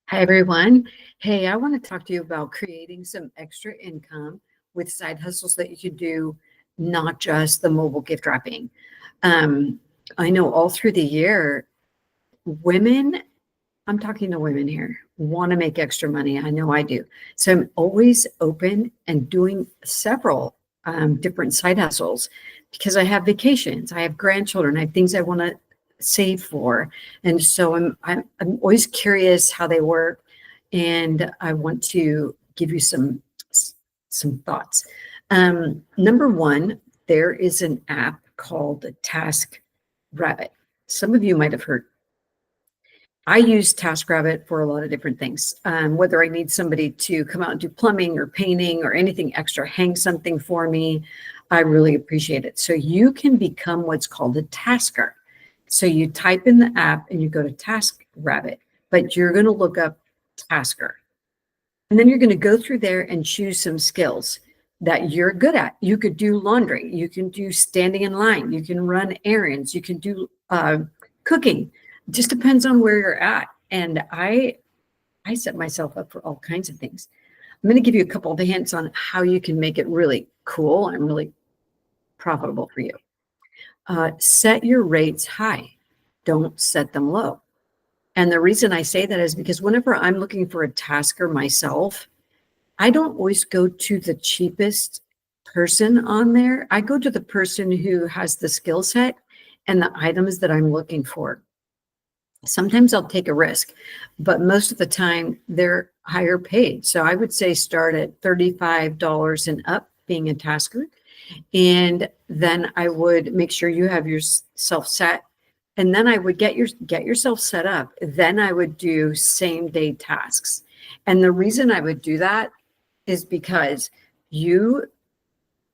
Hi, everyone. Hey, I want to talk to you about creating some extra income with side hustles that you could do, not just the mobile gift wrapping. Um, I know all through the year, women, I'm talking to women here, want to make extra money. I know I do. So I'm always open and doing several different side hustles because I have vacations, I have grandchildren, I have things I want to save for. And so I'm always curious how they work. And I want to give you some thoughts. Number one, there is an app called TaskRabbit. Some of you might have heard. I use TaskRabbit for a lot of different things. Whether I need somebody to come out and do plumbing or painting or anything extra, hang something for me, I really appreciate it. So you can become what's called a tasker. So you type in the app and you go to TaskRabbit, but you're going to look up Taskr. And then you're going to go through there and choose some skills that you're good at. You could do laundry. You can do standing in line. You can run errands. You can do cooking. It just depends on where you're at. And I set myself up for all kinds of things. I'm going to give you a couple of hints on how you can make it really cool and really profitable for you. Set your rates high. Don't set them low. And the reason I say that is because whenever I'm looking for a tasker myself, I don't always go to the cheapest person on there. I go to the person who has the skill set and the items that I'm looking for. Sometimes I'll take a risk, but most of the time they're higher paid. So I would say start at $35 and up being a tasker. And then I would make sure you have yourself set. And then I would get yourself set up. Then I would do same day tasks. And the reason I would do that is because you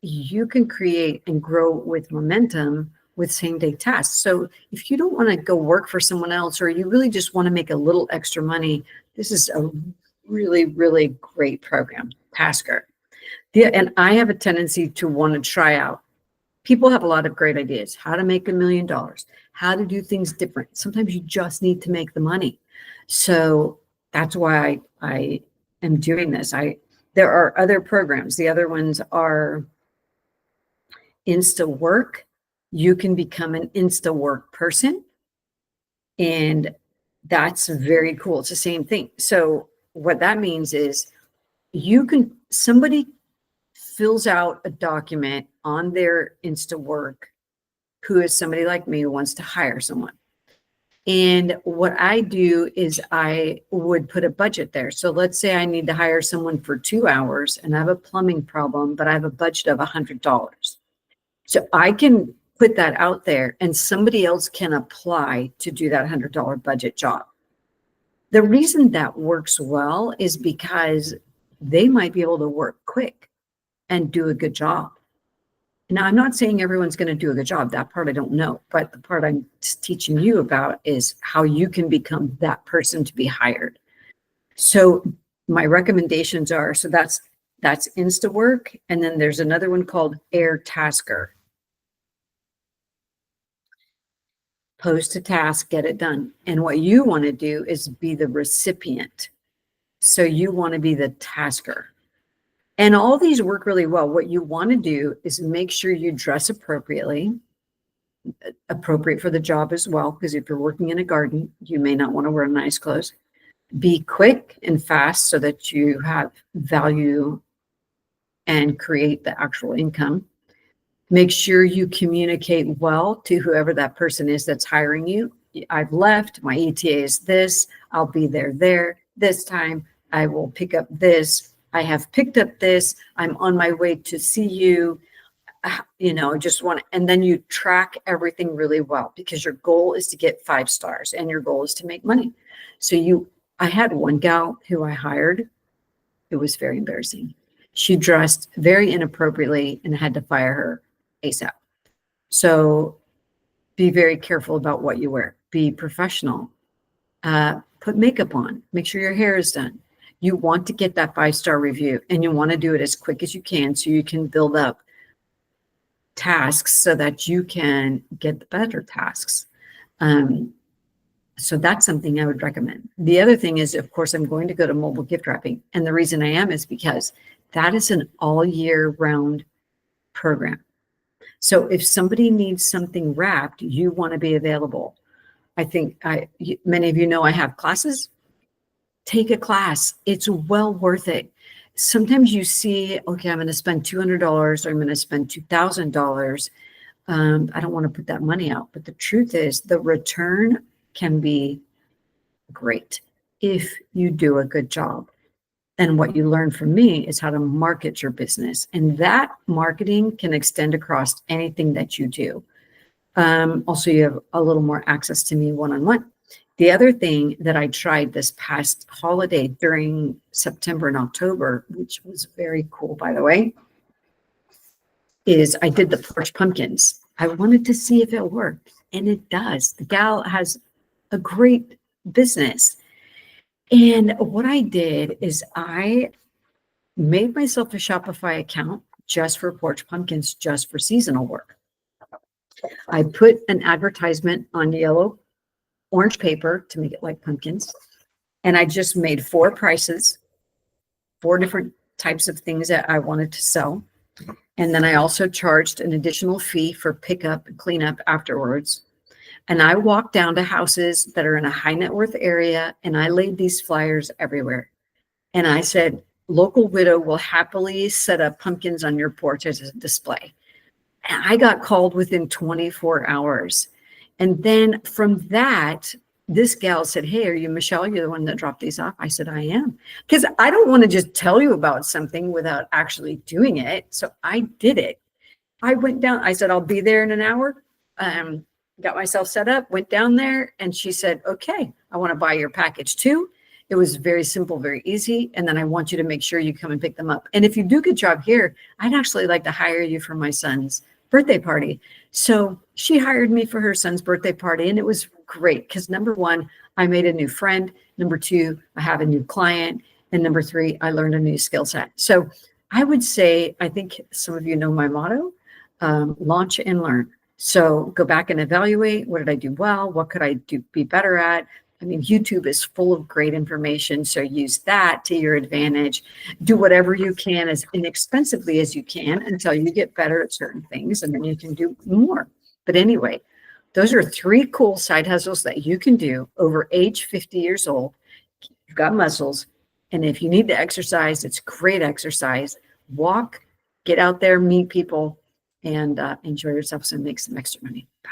can create and grow with momentum with same day tasks. So if you don't want to go work for someone else, or you really just want to make a little extra money, this is a really, really great program, Taskr. And I have a tendency to want to try out. People have a lot of great ideas, how to make $1 million, how to do things different. Sometimes you just need to make the money. So that's why I am doing this. There are other programs. The other ones are Insta Work. You can become an Insta Work person. And that's very cool. It's the same thing. So what that means is somebody fills out a document on their Insta Work who is somebody like me who wants to hire someone. And what I do is I would put a budget there. So let's say I need to hire someone for 2 hours and I have a plumbing problem, but I have a budget of $100. So I can put that out there and somebody else can apply to do that $100 budget job. The reason that works well is because they might be able to work quick and do a good job. Now, I'm not saying everyone's going to do a good job. That part I don't know. But the part I'm teaching you about is how you can become that person to be hired. So my recommendations are, so that's InstaWork. And then there's another one called Taskr. Post a task, get it done. And what you want to do is be the recipient. So you want to be the tasker. And all these work really well. What you want to do is make sure you dress appropriately, appropriate for the job as well, because if you're working in a garden, you may not want to wear nice clothes. Be quick and fast so that you have value and create the actual income. Make sure you communicate well to whoever that person is that's hiring you. I've left, my ETA is this, I'll be there this time, I will pick up this. I have picked up this. I'm on my way to see you. And then you track everything really well because your goal is to get 5 stars and your goal is to make money. So I had one gal who I hired. It was very embarrassing. She dressed very inappropriately and I had to fire her ASAP. So be very careful about what you wear. Be professional. Put makeup on. Make sure your hair is done. You want to get that 5-star review and you want to do it as quick as you can so you can build up tasks so that you can get the better tasks. So that's something I would recommend. The other thing is, of course, I'm going to go to mobile gift wrapping. And the reason I am is because that is an all year round program. So if somebody needs something wrapped, you want to be available. I think many of you know I have classes. Take a class. It's well worth it. Sometimes you see, okay, I'm going to spend $200 or I'm going to spend $2,000. I don't want to put that money out. But the truth is the return can be great if you do a good job. And what you learn from me is how to market your business. And that marketing can extend across anything that you do. Also, you have a little more access to me one-on-one. The other thing that I tried this past holiday during September and October, which was very cool, by the way, is I did the Porch Pumpkins. I wanted to see if it worked, and it does. The gal has a great business. And what I did is I made myself a Shopify account just for Porch Pumpkins, just for seasonal work. I put an advertisement on yellow, orange paper to make it like pumpkins. And I just made 4 prices, 4 different types of things that I wanted to sell. And then I also charged an additional fee for pickup and cleanup afterwards. And I walked down to houses that are in a high net worth area, and I laid these flyers everywhere. And I said, local widow will happily set up pumpkins on your porch as a display. And I got called within 24 hours. And then from that, this gal said, hey, are you Michelle? You're the one that dropped these off? I said, I am. Because I don't want to just tell you about something without actually doing it. So I did it. I went down. I said, I'll be there in an hour. Got myself set up, went down there, and she said, okay, I want to buy your package too. It was very simple, very easy. And then I want you to make sure you come and pick them up. And if you do a good job here, I'd actually like to hire you for my son's birthday party. So she hired me for her son's birthday party. And it was great because number 1, I made a new friend. Number 2, I have a new client. And number 3, I learned a new skill set. So I would say, I think some of you know my motto, launch and learn. So go back and evaluate. What did I do well? What could I be better at? I mean, YouTube is full of great information. So use that to your advantage. Do whatever you can as inexpensively as you can until you get better at certain things, and then you can do more. But anyway, those are 3 cool side hustles that you can do over age 50 years old. You've got muscles. And if you need to exercise, it's great exercise. Walk, get out there, meet people, and enjoy yourself and make some extra money. Bye.